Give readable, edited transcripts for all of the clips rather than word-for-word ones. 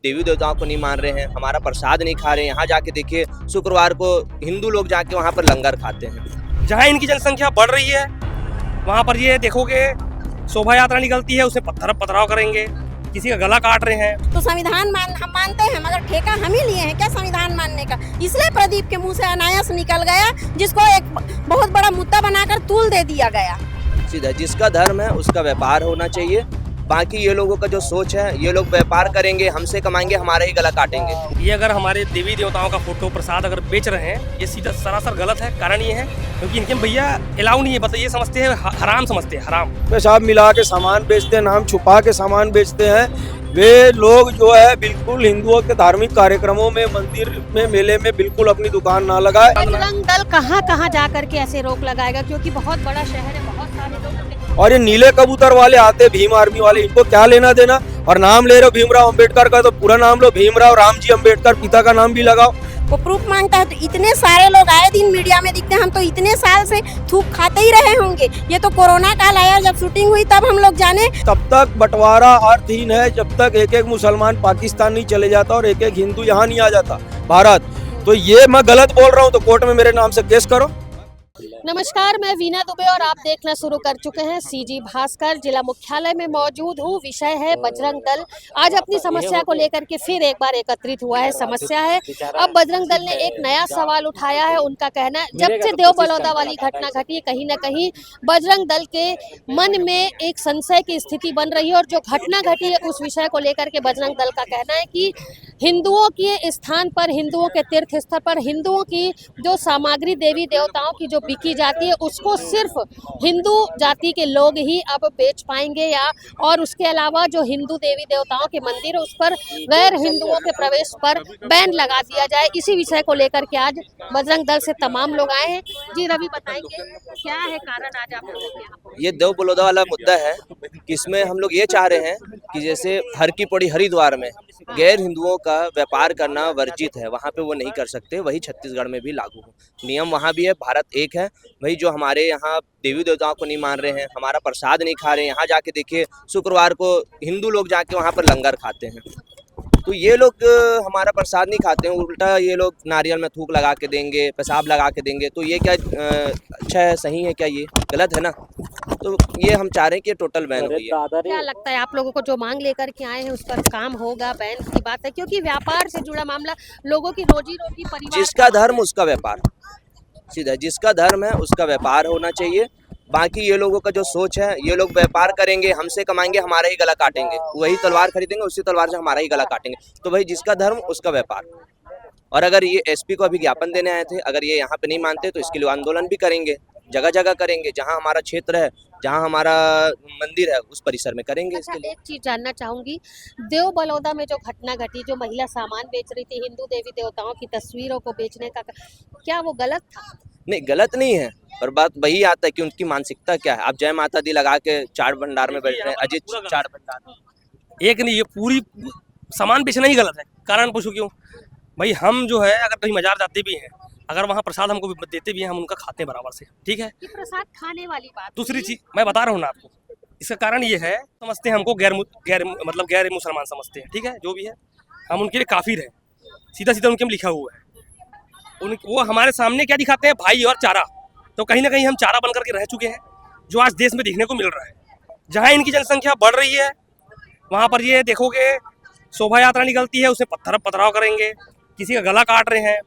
देवी देवताओं को नहीं मान रहे हैं, हमारा प्रसाद नहीं खा रहे हैं। यहाँ जाके देखिए शुक्रवार को हिंदू लोग जाके वहाँ पर लंगर खाते हैं। जहाँ इनकी जनसंख्या बढ़ रही है वहाँ पर ये देखोगे शोभा यात्रा निकलती है, उसमें पथराव करेंगे, किसी का गला काट रहे हैं। तो संविधान हम मानते हैं, मगर ठेका हम ही लिए हैं क्या संविधान मानने का? इसलिए प्रदीप के मुंह से अनायास निकल गया, जिसको एक बहुत बड़ा मुद्दा बनाकर तूल दे दिया गया। सीधा जिसका धर्म है उसका व्यापार होना चाहिए। बाकी ये लोगों का जो सोच है, ये लोग व्यापार करेंगे, हमसे कमाएंगे, हमारा ही गला काटेंगे। ये अगर हमारे देवी देवताओं का फोटो प्रसाद अगर बेच रहे हैं, ये सीधा सरासर गलत है। कारण ये है क्योंकि इनके भैया अलाउ नहीं है, बता ये समझते हैं हराम समझते हैं, हराम। पेशाब मिला के सामान बेचते हैं, नाम छुपा के सामान बेचते हैं। वे लोग जो है बिल्कुल हिंदुओं के धार्मिक कार्यक्रमों में, मंदिर में, मेले में बिल्कुल अपनी दुकान ना लगाए। बजरंग दल कहाँ जा करके ऐसे रोक लगाएगा, क्योंकि बहुत बड़ा शहर है, बहुत सारे लोग। और ये नीले कबूतर वाले आते, भीम आर्मी वाले, इनको क्या लेना देना? और नाम ले रहे हो भीमराव अंबेडकर का, तो पूरा नाम लो, भीमराव रामजी अंबेडकर, पिता का नाम भी लगाओ। वो प्रूफ मांगता है, तो इतने सारे लोग आए दिन मीडिया में दिखते हैं, हम तो इतने साल से थूक खाते ही रहे होंगे। ये तो कोरोना काल आया, जब शूटिंग हुई तब हम लोग जाने। तब तक बंटवारा अर्थहीन है जब तक एक एक मुसलमान पाकिस्तान नहीं चले जाता और एक एक हिंदू यहाँ नहीं आ जाता भारत। तो ये मैं गलत बोल रहा हूँ तो कोर्ट में मेरे नाम से केस करो। नमस्कार, मैं वीना दुबे और आप देखना शुरू कर चुके हैं सीजी भास्कर। जिला मुख्यालय में मौजूद हूँ। विषय है बजरंग दल। आज अपनी समस्या को लेकर के फिर एक बार एकत्रित हुआ है। समस्या है, अब बजरंग दल ने एक नया सवाल उठाया है। उनका कहना है, जब से देव बलौदा वाली घटना घटी, कहीं ना कहीं बजरंग दल के मन में एक संशय की स्थिति बन रही है। और जो घटना घटी है उस विषय को लेकर के बजरंग दल का कहना है कि हिंदुओं के स्थान पर, हिंदुओं के तीर्थ स्थल पर, हिंदुओं की जो सामग्री देवी देवताओं की जो बिकी जाती है, उसको सिर्फ हिंदू जाति के लोग ही अब बेच पाएंगे, या और उसके अलावा जो हिंदू देवी देवताओं के मंदिर है उस पर गैर हिंदुओं के प्रवेश पर बैन लगा दिया जाए। इसी विषय को लेकर के आज बजरंग दल से तमाम लोग आए हैं। जी रवि, बताएंगे क्या है कारण आज आप लोगों के यहाँ? ये देव बलौदा वाला मुद्दा है कि इसमें हम लोग ये चाह रहे हैं कि जैसे हर की पौड़ी हरिद्वार में गैर हिंदुओं का व्यापार करना वर्जित है, वहाँ पे वो नहीं कर सकते, वही छत्तीसगढ़ में भी लागू हो। नियम वहाँ भी है, भारत एक है। वही जो हमारे यहाँ देवी देवताओं को नहीं मान रहे हैं, हमारा प्रसाद नहीं खा रहे हैं, यहाँ जाके देखिए शुक्रवार को हिंदू लोग जाके वहाँ पर लंगर खाते हैं। तो ये लोग हमारा प्रसाद नहीं खाते हैं, उल्टा ये लोग नारियल में थूक लगा के देंगे, पेशाब लगा के देंगे। तो ये क्या अच्छा है, सही है क्या? ये गलत है ना। तो ये हम चाह रहे हैं कि टोटल बैन हुई है। क्या लगता है आप लोगों को, जो मांग लेकर के आए हैं उस पर काम होगा? बैन की बात है क्योंकि व्यापार से जुड़ा मामला, लोगों की रोजी रोटी, परिवार। जिसका धर्म उसका व्यापार, सीधा जिसका धर्म है उसका व्यापार होना चाहिए। बाकी ये लोगों का जो सोच है, ये लोग व्यापार करेंगे, हमसे कमाएंगे, हमारा ही गला काटेंगे। वही तलवार खरीदेंगे, उसी तलवार से हमारा ही गला काटेंगे। तो भाई जिसका धर्म उसका व्यापार। और अगर ये एसपी को अभी ज्ञापन देने आए थे, अगर ये यहाँ पे नहीं मानते तो इसके लिए आंदोलन भी करेंगे, जगह जगह करेंगे। जहाँ हमारा क्षेत्र है, जहाँ हमारा मंदिर है, उस परिसर में करेंगे। इसके लिए एक चीज जानना चाहूंगी, देव बलौदा में जो घटना घटी, जो महिला सामान बेच रही थी, हिंदू देवी देवताओं की तस्वीरों को बेचने का, क्या वो गलत था? नहीं, गलत नहीं है, पर बात वही आता है कि उनकी मानसिकता क्या है। आप जय माता दी लगा के चाट भंडार में बैठ रहे हैं, अजीत चाट भंडार। एक नहीं, ये पूरी सामान बेचना ही गलत है। कारण पूछो क्यों? भाई हम जो है अगर कहीं मजार जाते भी हैं, अगर वहाँ प्रसाद हमको देते भी हैं, हम उनका खाते हैं बराबर से, ठीक है। ये प्रसाद खाने वाली बात। दूसरी चीज मैं बता रहा हूँ ना आपको, इसका कारण ये है, समझते हैं हमको गैर मुसलमान समझते हैं, ठीक है। जो भी है हम उनके लिए काफिर हैं, सीधा सीधा उनके में लिखा हुआ है। वो हमारे सामने क्या दिखाते हैं? भाई और चारा। तो कहीं ना कहीं हम चारा बन करके रह चुके हैं, जो आज देश में देखने को मिल रहा है। जहाँ इनकी जनसंख्या बढ़ रही है वहाँ पर ये देखोगे शोभा यात्रा निकलती है, उसमें पथराव करेंगे, किसी का गला काट रहे हैं।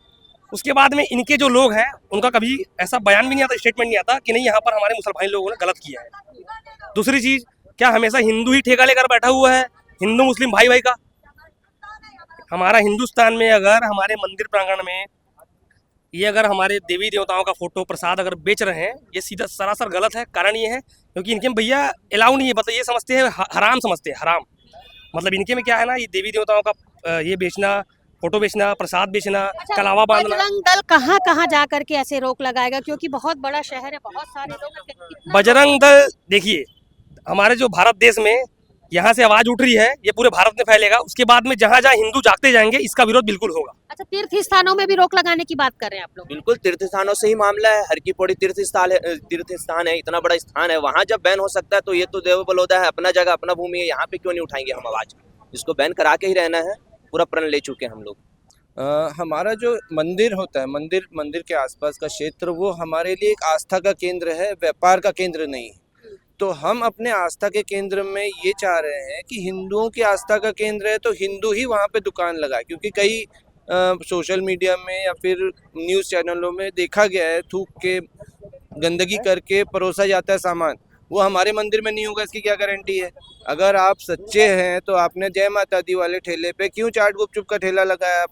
उसके बाद में इनके जो लोग हैं उनका कभी ऐसा बयान भी नहीं आता, स्टेटमेंट नहीं आता कि नहीं यहाँ पर हमारे मुसलमान लोगों ने गलत किया है। दूसरी चीज, क्या हमेशा हिंदू ही ठेका लेकर बैठा हुआ है हिंदू मुस्लिम भाई भाई का? हमारा हिंदुस्तान में अगर हमारे मंदिर प्रांगण में ये अगर हमारे देवी देवताओं का फोटो प्रसाद अगर बेच रहे हैं, ये सीधा सरासर गलत है। कारण ये है क्योंकि इनके भैया अलाउ नहीं है, मतलब ये समझते हैं हराम समझते हैं, हराम। मतलब इनके में क्या है ना, ये देवी देवताओं का ये बेचना, फोटो बेचना, प्रसाद बेचना, कलावा बांधना। बजरंग दल कहाँ जा करके ऐसे रोक लगाएगा क्योंकि बहुत बड़ा शहर है, बहुत सारे लोग। बजरंग दल देखिए, हमारे जो भारत देश में यहाँ से आवाज उठ रही है, ये पूरे भारत में फैलेगा। उसके बाद में जहाँ जहाँ हिंदू जागते जाएंगे, इसका विरोध बिल्कुल होगा। अच्छा, तीर्थ स्थानों में भी रोक लगाने की बात कर रहे हैं आप लोग? बिल्कुल, तीर्थ स्थानों से ही मामला है। हर की पौड़ी तीर्थ स्थान है, इतना बड़ा स्थान है, वहाँ जब बैन हो सकता है तो ये तो देव बलौदा है, अपना जगह, अपना भूमि है, यहाँ पे क्यों नहीं उठाएंगे हम आवाज? इसको बैन करा के ही रहना है। पूरा प्रण ले चुके हैं हम लोग। हमारा जो मंदिर होता है, मंदिर के आसपास का क्षेत्र, वो हमारे लिए एक आस्था का केंद्र है, व्यापार का केंद्र नहीं। तो हम अपने आस्था के केंद्र में ये चाह रहे हैं कि हिंदुओं की आस्था का केंद्र है तो हिंदू ही वहाँ पे दुकान लगाए, क्योंकि कई सोशल मीडिया में या फिर न्यूज़ चैनलों में देखा गया है थूक के, गंदगी करके परोसा जाता है सामान। वो हमारे मंदिर में नहीं होगा, इसकी क्या गारंटी है? अगर आप सच्चे हैं तो आपने जय माता दी वाले ठेले पे क्यों चाट गुपचुप का ठेला लगाया?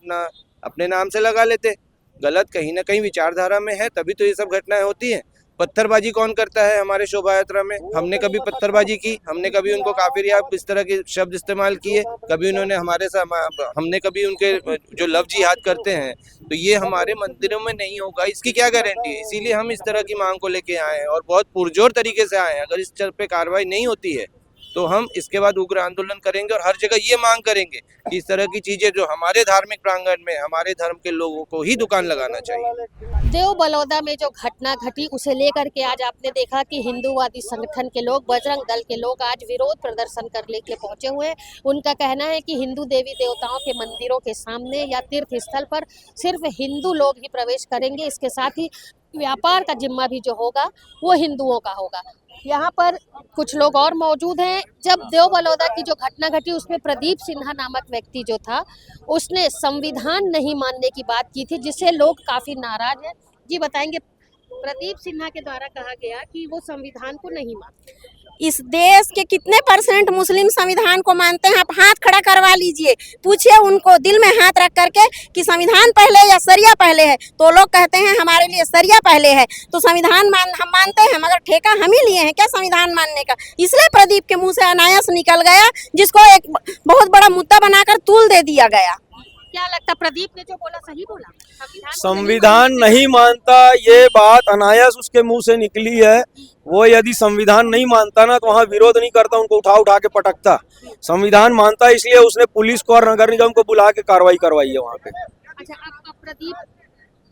अपने नाम से लगा लेते। गलत कहीं ना कहीं विचारधारा में है, तभी तो ये सब घटनाएं होती हैं। पत्थरबाजी कौन करता है हमारे शोभा यात्रा में? हमने कभी पत्थरबाजी की? हमने कभी उनको काफिर या इस तरह के शब्द इस्तेमाल किए? कभी उन्होंने हमने कभी उनके जो लव जिहाद करते हैं? तो ये हमारे मंदिरों में नहीं होगा, इसकी क्या गारंटी है? इसीलिए हम इस तरह की मांग को लेके आए हैं और बहुत पुरजोर तरीके से आए हैं। अगर इस पे कार्रवाई नहीं होती है तो हम इसके बाद उग्र आंदोलन करेंगे और हर जगह ये मांग करेंगे कि इस तरह की चीजें जो हमारे धार्मिक प्रांगण में हमारे धर्म के लोगों को ही दुकान लगाना चाहिए। देव बलौदा में जो घटना घटी उसे लेकर के आज आपने देखा कि हिंदूवादी संगठन के लोग, बजरंग दल के लोग आज विरोध प्रदर्शन कर लेके पहुंचे हुए हैं। उनका कहना है कि हिंदू देवी देवताओं के मंदिरों के सामने या तीर्थ स्थल पर सिर्फ हिंदू लोग ही प्रवेश करेंगे। इसके साथ ही व्यापार का जिम्मा भी जो होगा वो हिंदुओं का होगा। यहाँ पर कुछ लोग और मौजूद हैं। जब देव बलौदा की जो घटना घटी उसमें प्रदीप सिन्हा नामक व्यक्ति जो था उसने संविधान नहीं मानने की बात की थी, जिससे लोग काफी नाराज हैं। जी बताएंगे, प्रदीप सिन्हा के द्वारा कहा गया कि वो संविधान को नहीं मानते। इस देश के कितने % मुस्लिम संविधान को मानते हैं? आप हाथ खड़ा करवा लीजिए, पूछिए उनको दिल में हाथ रख करके कि संविधान पहले या सरिया पहले है। तो लोग कहते हैं हमारे लिए सरिया पहले है। तो संविधान हम मानते हैं, मगर ठेका हम ही लिए हैं क्या संविधान मानने का? इसलिए प्रदीप के मुंह से अनायास निकल गया, जिसको एक बहुत बड़ा मुद्दा बनाकर तूल दे दिया गया। क्या लगता, प्रदीप ने जो बोला सही बोला? संविधान नहीं मानता, ये बात अनायास उसके मुंह से निकली है। वो यदि संविधान नहीं मानता ना तो वहाँ विरोध नहीं करता, उनको उठा के पटकता। संविधान मानता, इसलिए उसने पुलिस को और नगर निगम को बुला के कार्रवाई करवाई है वहाँ पे। अच्छा, अब प्रदीप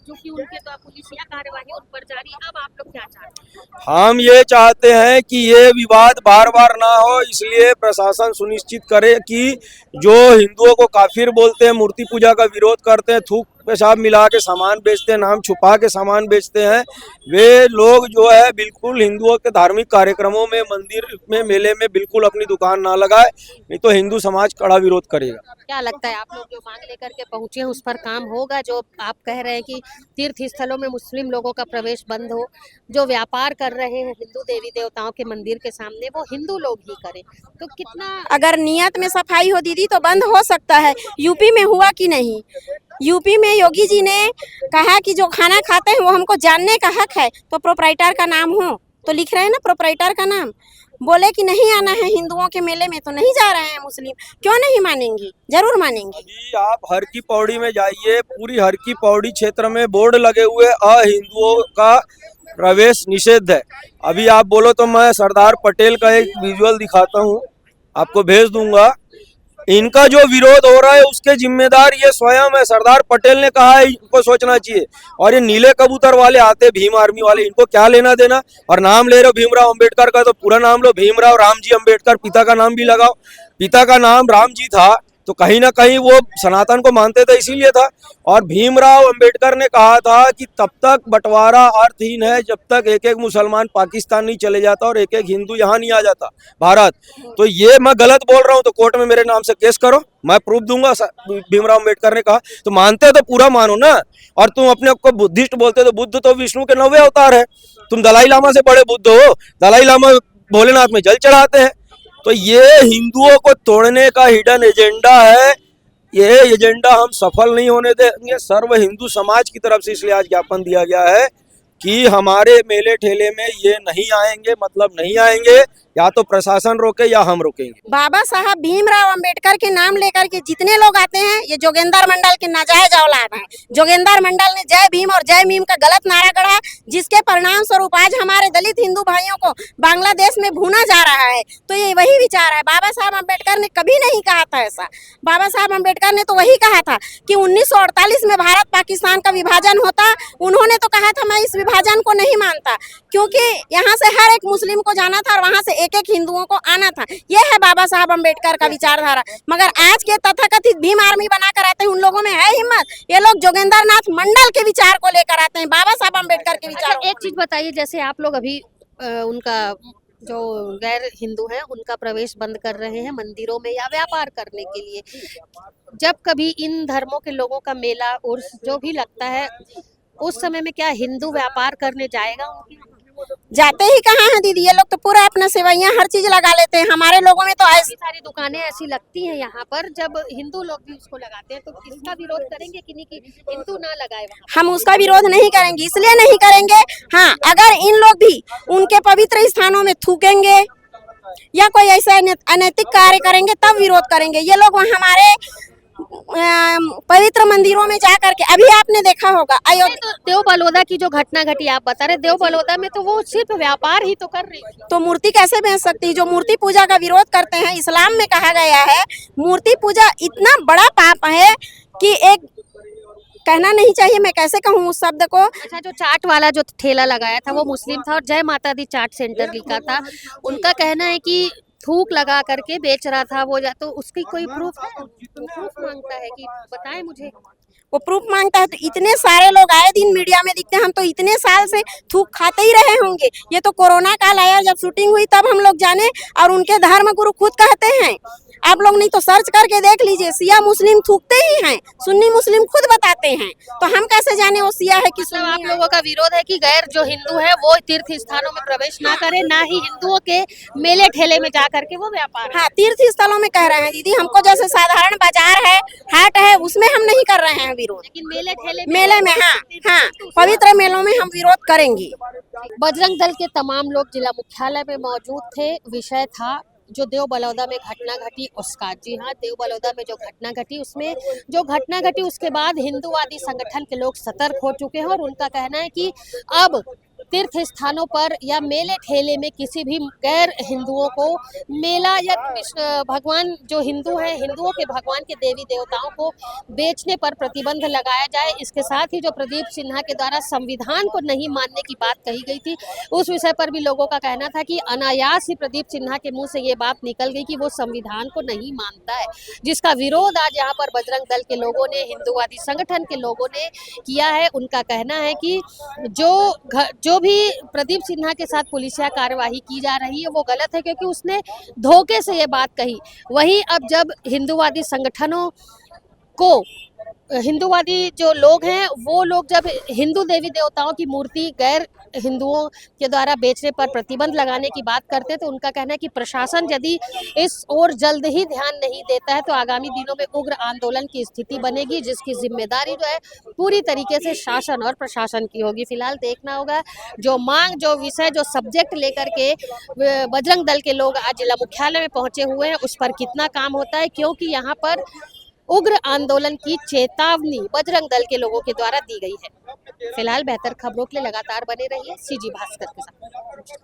जो कि उनके द्वारा पुलिस या कार्यवाही उन पर जारी, अब आप लोग क्या चाहते हैं? हम ये चाहते हैं कि ये विवाद बार बार ना हो, इसलिए प्रशासन सुनिश्चित करे कि जो हिंदुओं को काफिर बोलते हैं, मूर्ति पूजा का विरोध करते हैं, थूक पेशाब मिला के सामान बेचते हैं, नाम छुपा के सामान बेचते हैं, वे लोग जो है बिल्कुल हिंदुओं के धार्मिक कार्यक्रमों में, मंदिर में, मेले में बिल्कुल अपनी दुकान ना लगाए, नहीं तो हिंदू समाज कड़ा विरोध करेगा। क्या लगता है, आप लोग जो मांग लेकर के पहुंचे हैं उस पर काम होगा? जो आप कह रहे हैं कि तीर्थ स्थलों में मुस्लिम लोगों का प्रवेश बंद हो, जो व्यापार कर रहे हैं हिंदू देवी देवताओं के मंदिर के सामने वो हिंदू लोग ही करें, तो कितना? अगर नियत में सफाई हो दीदी तो बंद हो सकता है। यूपी में हुआ कि नहीं? यूपी में योगी जी ने कहा कि जो खाना खाते हैं वो हमको जानने का हक है, तो प्रोपराइटर का नाम हो तो लिख रहे हैं ना प्रोपराइटर का नाम। बोले कि नहीं आना है हिंदुओं के मेले में तो नहीं जा रहे हैं मुस्लिम, क्यों नहीं मानेंगी? जरूर मानेंगी। अभी आप हर की पौड़ी में जाइए, पूरी हर की पौड़ी क्षेत्र में बोर्ड लगे हुए अहिंदुओं का प्रवेश निषेध है। अभी आप बोलो तो मैं सरदार पटेल का एक विजुअल दिखाता हूँ, आपको भेज दूंगा। इनका जो विरोध हो रहा है उसके जिम्मेदार ये स्वयं है। सरदार पटेल ने कहा है, इनको सोचना चाहिए। और ये नीले कबूतर वाले आते, भीम आर्मी वाले, इनको क्या लेना देना? और नाम ले रहे हो भीमराव अंबेडकर का, तो पूरा नाम लो, भीमराव रामजी अंबेडकर, पिता का नाम भी लगाओ। पिता का नाम राम जी था तो कहीं ना कहीं वो सनातन को मानते थे, इसीलिए था। और भीमराव अंबेडकर ने कहा था कि तब तक बंटवारा अर्थहीन है जब तक एक एक मुसलमान पाकिस्तान नहीं चले जाता और एक एक हिंदू यहाँ नहीं आ जाता भारत। तो ये मैं गलत बोल रहा हूँ तो कोर्ट में मेरे नाम से केस करो, मैं प्रूफ दूंगा। भीमराव अंबेडकर ने कहा, तो मानते तो पूरा मानो ना। और तुम अपने आप को बुद्धिस्ट बोलते, तो बुद्ध तो विष्णु के 9वें अवतार है। तुम दलाई लामा से बड़े बुद्ध हो। दलाई लामा भोलेनाथ में जल चढ़ाते हैं। तो ये हिंदुओं को तोड़ने का हिडन एजेंडा है। ये एजेंडा हम सफल नहीं होने देंगे। सर्व हिंदू समाज की तरफ से इसलिए आज ज्ञापन दिया गया है कि हमारे मेले ठेले में ये नहीं आएंगे, मतलब नहीं आएंगे। या तो प्रशासन रोके या हम रोकेंगे। बाबा साहब भीमराव अंबेडकर के नाम लेकर के जितने लोग आते हैं ये जोगेंद्र मंडल के नाजायज औलाद हैं। जोगेंद्र मंडल ने जय भीम और जय मीम का गलत नारा गढ़ा, जिसके परिणाम स्वरूप आज हमारे दलित हिंदू भाइयों को बांग्लादेश में भूना जा रहा है। तो ये वही विचार है। बाबा साहब अम्बेडकर ने कभी नहीं कहा था ऐसा। बाबा साहब अम्बेडकर ने तो वही कहा था कि 1948 में भारत पाकिस्तान का विभाजन होता। उन्होंने तो कहा था मैं इस विभाजन को नहीं मानता, क्योंकि यहाँ से हर एक मुस्लिम को जाना था और वहाँ से एक एक हिंदुओं को आना था। ये है बाबा साहब अम्बेडकर का विचारधारा। मगर आज के तथाकथित भीम आर्मी बनाकर आते हैं, उन लोगों में है हिम्मत? ये लोग जोगेंद्र नाथ मंडल के विचार को लेकर आते हैं, बाबा साहब अम्बेडकर के विचार। अच्छा, एक चीज बताइए, जैसे आप लोग अभी उनका जो गैर हिंदू हैं उनका प्रवेश बंद कर रहे हैं मंदिरों में या व्यापार करने के लिए, जब कभी इन धर्मों के लोगों का मेला उर्स जो भी लगता है उस समय में क्या हिंदू व्यापार करने जाएगा उनके यहाँ? जाते ही कहाँ हैं दीदी, ये लोग तो पूरा अपना सेवैयां हर चीज लगा लेते हैं। हमारे लोगों में तो ऐसे काफी सारी दुकानें ऐसी लगती हैं यहाँ पर, जब हिंदू लोग भी उसको लगाते हैं तो इसका विरोध करेंगे कि नहीं कि हिंदू ना लगाए वहाँ? हम उसका विरोध नहीं करेंगे, इसलिए नहीं करेंगे, हाँ, अगर इन लोग भी उनके पवित्र स्थानों में थूकेंगे या कोई ऐसा अनैतिक कार्य करेंगे तब विरोध करेंगे। ये लोग हमारे पवित्र मंदिरों में जा करके, अभी आपने देखा होगा अयोध्या, तो देव बलौदा की जो घटना घटी आप बता रहे, देव बलौदा में तो वो सिर्फ व्यापार ही तो कर रही थी। तो मूर्ति कैसे बेच सकती है? जो मूर्ति पूजा का विरोध करते हैं, इस्लाम में कहा गया है मूर्ति पूजा इतना बड़ा पाप है कि एक कहना नहीं चाहिए, मैं कैसे कहूँ उस शब्द को। अच्छा, जो चाट वाला जो ठेला लगाया था वो मुस्लिम था और जय माता दी चाट सेंटर लिखा था, उनका कहना है कि थूक लगा करके बेच रहा था वो, या तो उसकी कोई प्रूफ है? प्रूफ मांगता है कि बताएं मुझे। वो प्रूफ मांगता है, तो इतने सारे लोग आए दिन मीडिया में दिखते हैं, हम तो इतने साल से थूक खाते ही रहे होंगे। ये तो कोरोना काल आया, जब शूटिंग हुई तब हम लोग जाने, और उनके धर्म गुरु खुद कहते हैं, आप लोग नहीं तो सर्च करके देख लीजिए, सिया मुस्लिम थूकते ही हैं, सुन्नी मुस्लिम खुद बताते हैं, तो हम कैसे जाने वो सिया है कि मतलब सुन्नी आप है? लोगों का विरोध है कि गैर जो हिंदू है वो तीर्थ स्थानों में प्रवेश ना करे, ना ही हिंदुओं के मेले ठेले में जा करके वो व्यापार। हाँ, तीर्थ स्थलों में कह रहे हैं दीदी, हमको जैसे साधारण बाजार है, हाट है, उसमें हम नहीं कर रहे हैं विरोध। लेकिन मेले ठेले मेले में, हाँ हाँ, पवित्र मेलों में हम विरोध करेंगे। बजरंग दल के तमाम लोग जिला मुख्यालय में मौजूद थे। विषय था जो देव बलौदा में घटना घटी उसका। जी हाँ, देव बलौदा में जो घटना घटी, उसमें जो घटना घटी उसके बाद हिंदूवादी संगठन के लोग सतर्क हो चुके हैं और उनका कहना है कि अब तीर्थ स्थानों पर या मेले ठेले में किसी भी गैर हिंदुओं को मेला या भगवान जो हिंदू हैं, हिंदुओं के भगवान के देवी देवताओं को बेचने पर प्रतिबंध लगाया जाए। इसके साथ ही जो प्रदीप सिन्हा के द्वारा संविधान को नहीं मानने की बात कही गई थी, उस विषय पर भी लोगों का कहना था कि अनायास ही प्रदीप सिन्हा के मुंह से ये बात निकल गई कि वो संविधान को नहीं मानता है, जिसका विरोध आज यहाँ पर बजरंग दल के लोगों ने, हिंदूवादी संगठन के लोगों ने किया है। उनका कहना है कि जो भी प्रदीप सिन्हा के साथ पुलिसिया कार्यवाही की जा रही है वो गलत है, क्योंकि उसने धोखे से ये बात कही। वहीं अब जब हिंदूवादी संगठनों को, हिंदूवादी जो लोग हैं वो लोग जब हिंदू देवी देवताओं की मूर्ति गैर हिंदुओं के द्वारा बेचने पर प्रतिबंध लगाने की बात करते हैं, तो उनका कहना है कि प्रशासन यदि इस ओर जल्द ही ध्यान नहीं देता है तो आगामी दिनों में उग्र आंदोलन की स्थिति बनेगी, जिसकी जिम्मेदारी जो है पूरी तरीके से शासन और प्रशासन की होगी। फिलहाल देखना होगा जो मांग, जो विषय, जो सब्जेक्ट लेकर के बजरंग दल के लोग आज जिला मुख्यालय में पहुंचे हुए हैं उस पर कितना काम होता है, क्योंकि यहाँ पर उग्र आंदोलन की चेतावनी बजरंग दल के लोगों के द्वारा दी गई है। फिलहाल बेहतर खबरों के लिए लगातार बने रहिए सीजी भास्कर के साथ।